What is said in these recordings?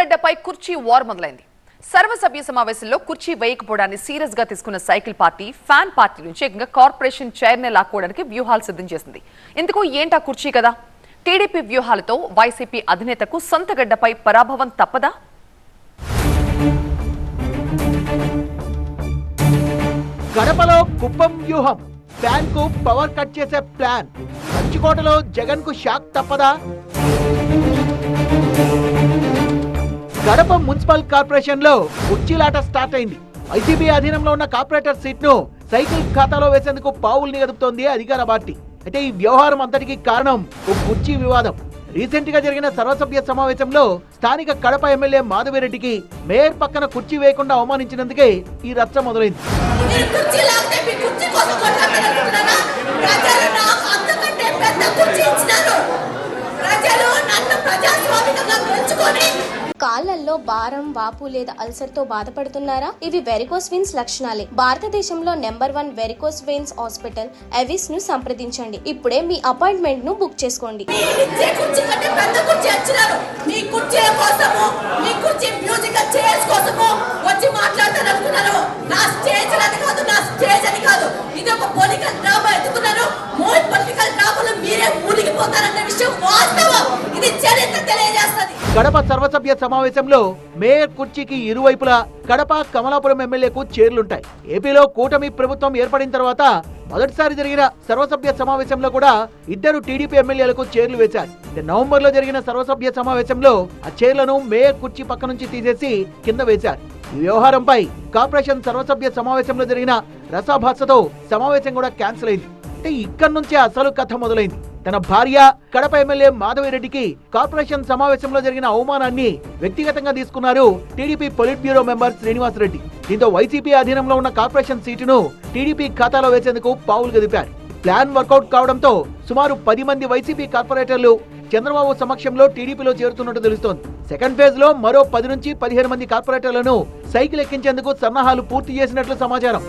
సొంతగడ్డపై కుర్చీ వార్ మొదలైంది. సర్వసభ్య సమావేశంలో కుర్చీ వేయకపోవడాన్ని సీరియస్ గా తీసుకున్న సైకిల్ పార్టీ ఫ్యాన్ పార్టీ నుంచి ఏకంగా కార్పొరేషన్ చైర్నే లాక్కోవడానికి వ్యూహాలు సిద్ధం చేసింది. ఇందుకు ఏంటా కుర్చీ కదా? టీడీపీ వ్యూహాలతో వైసీపీ అధినేతకు సొంతగడ్డపై పరాభవం తప్పదా? గడపలో కుప్పం వ్యూహం, ఫ్యాన్ కు పవర్ కట్ చేసే ప్లాన్. కంచుకోటలో జగన్ కు షాక్ తప్పదా? గడప మున్సిపల్ కార్పొరేషన్ లో కుర్చీలాట స్టార్ట్ అయింది. వైసీపీ అధీనంలో ఉన్న కార్పొరేటర్ సీట్ ను సైకిల్ ఖాతాలో వేసేందుకు పావుల్ని గదుపుతోంది అధికార పార్టీ. అయితే ఈ వ్యవహారం అంతటికి కారణం ఓ కుర్చీ వివాదం. రీసెంట్ గా జరిగిన సర్వసభ్య సమావేశంలో స్థానిక కడప ఎమ్మెల్యే మాధవిరెడ్డికి మేయర్ పక్కన కుర్చీ వేయకుండా అవమానించినందుకే ఈ రచ్చ మొదలైంది. కాళ్లలో భారం, వాపు లేదా అల్సర్ తో బాధపడుతున్నారా? ఇవి వెరికోస్ వెయిన్స్ లక్షణాలే. భారతదేశంలో number 1 varicose veins hospital Avis ను సంప్రదించండి. ఇప్పుడే మీ అపాయింట్మెంట్ ను బుక్ చేసుకోండి. గడప సర్వసభ్య సమావేశంలో మేయర్ కుర్చీకి ఇరువైపులా కడప, కమలాపురం ఎమ్మెల్యేకు చైర్లుంటాయి. ఏపీలో కూటమి ప్రభుత్వం ఏర్పడిన తర్వాత మొదటిసారి జరిగిన సర్వసభ్య సమావేశంలో కూడా ఇద్దరు టీడీపీ ఎమ్మెల్యేలకు చైర్లు వేశారు. నవంబర్ లో జరిగిన సర్వసభ్య సమావేశంలో ఆ చైర్లను మేయర్ కుర్చీ పక్క నుంచి తీసేసి కింద వేశారు. ఈ వ్యవహారంపై కార్పొరేషన్ సర్వసభ్య సమావేశంలో జరిగిన రసాభాసతో సమావేశం కూడా క్యాన్సిల్ అయింది. అంటే ఇక్కడి నుంచే అసలు కథ మొదలైంది. తన భార్య కడప ఎమ్మెల్యే మాధవిరెడ్డికి కార్పొరేషన్ సమావేశంలో జరిగిన అవమానాన్ని వ్యక్తిగతంగా తీసుకున్నారు TDP polit bureau member Srinivasareddy. దీంతో వైసీపీ అధీనంలో ఉన్న కార్పొరేషన్ సీటును టీడీపీ ఖాతాలో వేసేందుకు పావులు గదిపారు. ప్లాన్ వర్కౌట్ కావడంతో సుమారు 10 మంది వైసీపీ కార్పొరేటర్లు చంద్రబాబు సమక్షంలో టీడీపీలో చేరుతున్నట్టు తెలుస్తోంది. సెకండ్ ఫేజ్ లో మరో 10 నుంచి 15 మంది కార్పొరేటర్లను సైకిల్ ఎక్కించేందుకు సన్నాహాలు పూర్తి చేసినట్లు సమాచారం.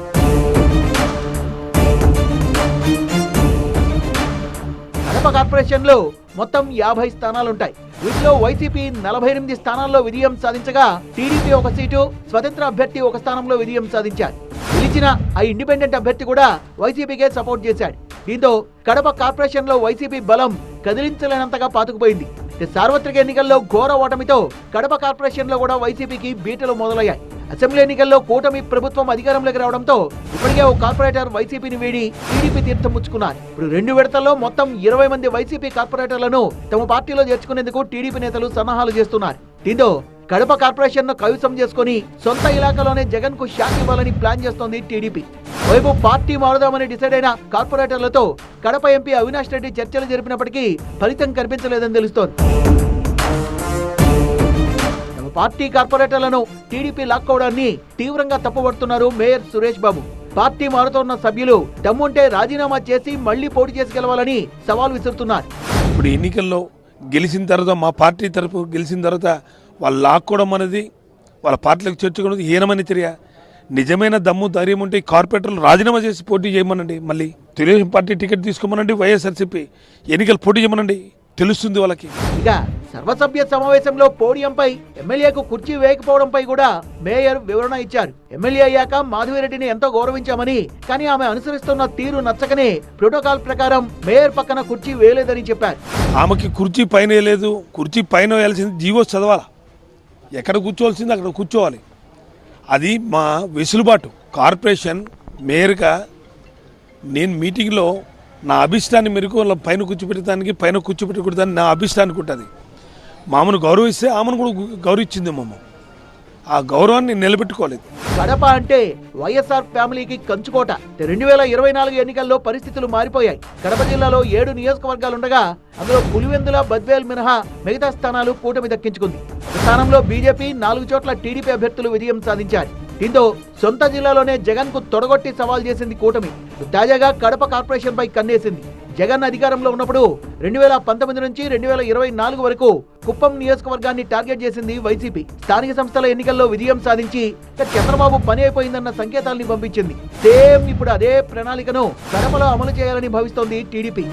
కడప కార్పొరేషన్ లో మొత్తం 50 స్థానాలుంటాయి. వీటిలో వైసీపీ 48 స్థానాల్లో విజయం సాధించగా టీడీపీ ఒక సీటు, స్వతంత్ర అభ్యర్థి ఒక స్థానంలో విజయం సాధించారు. గెలిచిన ఆ ఇండిపెండెంట్ అభ్యర్థి కూడా వైసీపీకే సపోర్ట్ చేశాడు. దీంతో కడప కార్పొరేషన్ లో వైసీపీ బలం కదిలించలేనంతగా పాతుకుపోయింది. సార్వత్రిక ఎన్నికల్లో ఘోర ఓటమితో కడప కార్పొరేషన్ లో కూడా వైసీపీకి బీటలు మొదలయ్యాయి. అసెంబ్లీ ఎన్నికల్లో కూటమి ప్రభుత్వం అధికారంలోకి రావడంతో ఇప్పటికే ఓ కార్పొరేటర్ వైసీపీని వీడి టీడీపీ తీర్థం ముచ్చుకున్నారు. ఇప్పుడు 2 విడతల్లో మొత్తం 20 మంది వైసీపీ కార్పొరేటర్లను తమ పార్టీలో చేర్చుకునేందుకు టీడీపీ నేతలు సన్నాహాలు చేస్తున్నారు. దీంతో కడప కార్పొరేషన్ ను కైవసం చేసుకుని సొంత ఇలాకాలోనే జగన్ కు షాక్ ఇవ్వాలని ప్లాన్ చేస్తోంది టీడీపీ. వైపు పార్టీ మారుదామని డిసైడ్ అయిన కార్పొరేటర్లతో కడప ఎంపీ అవినాష్ రెడ్డి చర్చలు జరిపినప్పటికీ ఫలితం కనిపించలేదని తెలుస్తోంది. తమ పార్టీ కార్పొరేటర్లను టీడీపీ లాక్కోవడాన్ని తీవ్రంగా తప్పుపడుతున్నారు మేయర్ సురేష్ బాబు. పార్టీ మారుతున్న సభ్యులు దమ్ముంటే రాజీనామా చేసి మళ్లీ పోటీ చేసి గెలవాలని సవాల్ విసురుతున్నారు. ఇప్పుడు ఎన్నికల్లో గెలిచిన తర్వాత మా పార్టీ తరపు గెలిచిన తర్వాత వాళ్ళు లాక్కోవడం అనేది వాళ్ళ పార్టీలకు చేర్చుకోవడం హీనమైన చర్య. నిజమైన దమ్ము ధైర్యం ఉంటే కార్పొరేటర్లు రాజీనామా చేసి పోటీ చేయమనండి. మళ్ళీ తెలుగుదేశం పార్టీ టికెట్ తీసుకోమనండి. వైఎస్ఆర్సీపీ ఎన్నికలు పోటీ చేయమనండి, తెలుస్తుంది వాళ్ళకి. ఇక సర్వసభ్య సమావేశంలో పోడియంపై ఎమ్మెల్యేకు కుర్చీ వేయకపోవడంపై కూడా మేయర్ వివరణ ఇచ్చారు. ఎమ్మెల్యే అయ్యాక మాధవిరెడ్డిని ఎంతో గౌరవించామని, కానీ ఆమె అనుసరిస్తున్న తీరు నచ్చకనే ప్రోటోకాల్ ప్రకారం మేయర్ పక్కన కుర్చీ వేయలేదని చెప్పారు. ఆమెకి కుర్చీ పైన వేయలేదు. కుర్చీ పైన వేయాల్సింది జీవోస్ చదవాలా, ఎక్కడ కూర్చోవాల్సింది అక్కడ కూర్చోవాలి. అది మా వెసులుబాటు. కార్పొరేషన్ మేయర్గా నేను మీటింగ్లో నా అభిష్టాన్ని మేరకు వాళ్ళ పైన కూర్చోపెట్టడానికి, పైన కూర్చోపెట్టకూడదని నా అభిష్టానికి ఉంటుంది. మామను గౌరవిస్తే ఆమెను కూడా గౌరవించింది. ఆ గౌరవాన్ని నిలబెట్టుకోలేదు. కడప అంటే వైఎస్ఆర్ ఫ్యామిలీకి కంచుకోట. 2024 ఎన్నికల్లో పరిస్థితులు మారిపోయాయి. కడప జిల్లాలో 7 నియోజకవర్గాలుండగా అందులో పులివెందుల, బద్వేల్ మినహా మిగతా స్థానాలు కూటమి దక్కించుకుంది. స్థానంలో బీజేపీ, 4 చోట్ల టీడీపీ అభ్యర్థులు విజయం సాధించారు. దీంతో సొంత జిల్లాలోనే జగన్ కు తొడగొట్టి సవాల్ చేసింది కూటమి. తాజాగా కడప కార్పొరేషన్ పై కన్నేసింది. జగన్ అధికారంలో ఉన్నప్పుడు 2019 నుంచి 2024 వరకు కుప్పం నియోజకవర్గాన్ని టార్గెట్ చేసింది వైసీపీ. స్థానిక సంస్థల ఎన్నికల్లో విజయం సాధించి చంద్రబాబు పని అయిపోయిందన్న సంకేతాల్ని పంపించింది. సేమ్ ఇప్పుడు అదే ప్రణాళికను కడపలో అమలు చేయాలని భావిస్తోంది టీడీపీ.